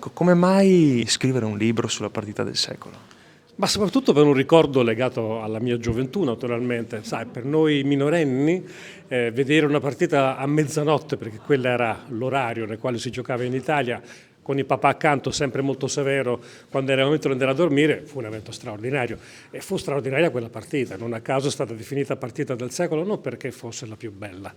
Ecco, come mai scrivere un libro sulla partita del secolo? Ma soprattutto per un ricordo legato alla mia gioventù, naturalmente. Sai, per noi minorenni, vedere una partita a mezzanotte, perché quello era l'orario nel quale si giocava in Italia, con il papà accanto sempre molto severo quando era il momento di andare a dormire, fu un evento straordinario. E fu straordinaria quella partita, non a caso è stata definita partita del secolo, non perché fosse la più bella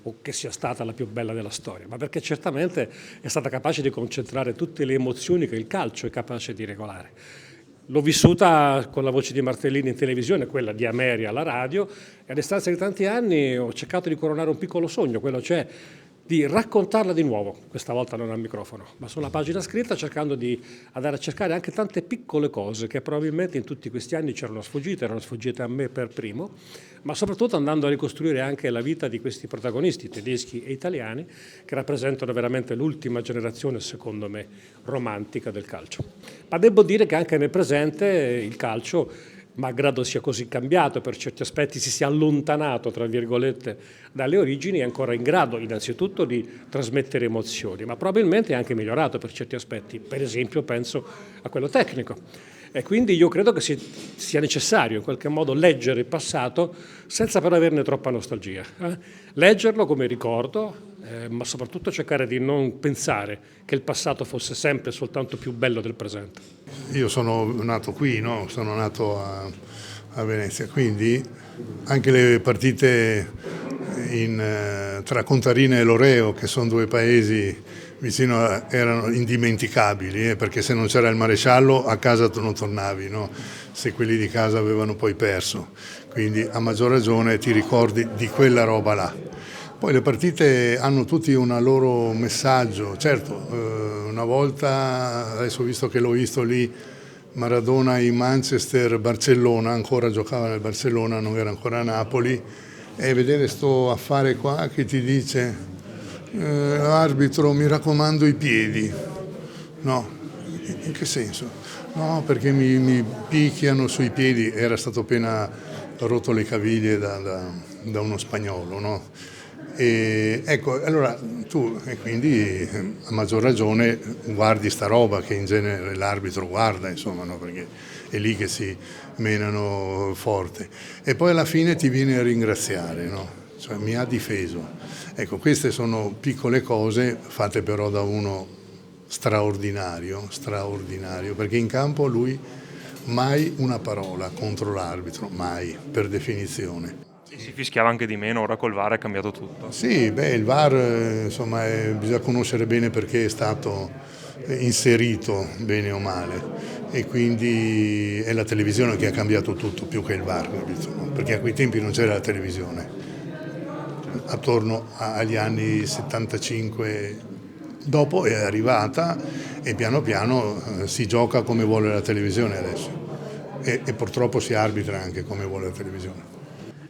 o che sia stata la più bella della storia, ma perché certamente è stata capace di concentrare tutte le emozioni che il calcio è capace di regolare. L'ho vissuta con la voce di Martellini in televisione, quella di Ameria alla radio, e a distanza di tanti anni ho cercato di coronare un piccolo sogno, quello cioè di raccontarla di nuovo, questa volta non al microfono, ma sulla pagina scritta, cercando di andare a cercare anche tante piccole cose che probabilmente in tutti questi anni erano sfuggite a me per primo, ma soprattutto andando a ricostruire anche la vita di questi protagonisti tedeschi e italiani che rappresentano veramente l'ultima generazione, secondo me, romantica del calcio. Ma devo dire che anche nel presente il calcio, malgrado sia così cambiato, per certi aspetti si sia allontanato, tra virgolette, dalle origini, è ancora in grado innanzitutto di trasmettere emozioni, ma probabilmente è anche migliorato per certi aspetti, per esempio penso a quello tecnico. E quindi io credo che sia necessario in qualche modo leggere il passato senza però averne troppa nostalgia. Leggerlo come ricordo, ma soprattutto cercare di non pensare che il passato fosse sempre soltanto più bello del presente. Io sono nato qui, no? Sono nato a Venezia, quindi anche le partite tra Contarina e Loreo, che sono due paesi vicino, erano indimenticabili, perché se non c'era il maresciallo a casa tu non tornavi, no? Se quelli di casa avevano poi perso, quindi a maggior ragione ti ricordi di quella roba là. Poi le partite hanno tutti un loro messaggio, certo, una volta, adesso visto che l'ho visto lì, Maradona in Manchester, Barcellona, ancora giocava nel Barcellona, non era ancora a Napoli, e vedere sto affare qua che ti dice arbitro mi raccomando i piedi, no, in che senso? No, perché mi picchiano sui piedi, era stato appena rotto le caviglie da uno spagnolo, no? E ecco, allora tu e quindi a maggior ragione guardi sta roba che in genere l'arbitro guarda, insomma, no? Perché è lì che si menano forte e poi alla fine ti viene a ringraziare, no? Cioè, mi ha difeso. Ecco, queste sono piccole cose fatte però da uno straordinario, perché in campo lui mai una parola contro l'arbitro, mai, per definizione. Si fischiava anche di meno, ora col VAR è cambiato tutto. Sì, beh, il VAR insomma, bisogna conoscere bene perché è stato inserito bene o male e quindi è la televisione che ha cambiato tutto più che il VAR, perché a quei tempi non c'era la televisione. Attorno agli anni 75 dopo è arrivata e piano piano si gioca come vuole la televisione adesso e purtroppo si arbitra anche come vuole la televisione.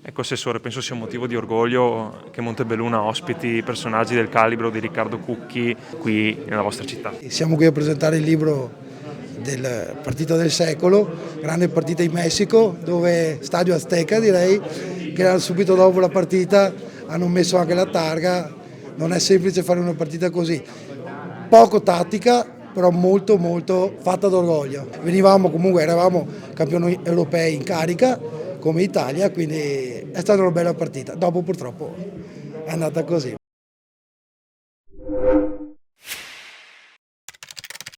Ecco, Assessore, penso sia un motivo di orgoglio che Montebelluna ospiti personaggi del calibro di Riccardo Cucchi qui nella vostra città. Siamo qui a presentare il libro del partita del secolo, grande partita in Messico, dove Stadio Azteca direi, che subito dopo la partita hanno messo anche la targa. Non è semplice fare una partita così, poco tattica, però molto fatta d'orgoglio. Eravamo campioni europei in carica come Italia, quindi è stata una bella partita. Dopo purtroppo è andata così.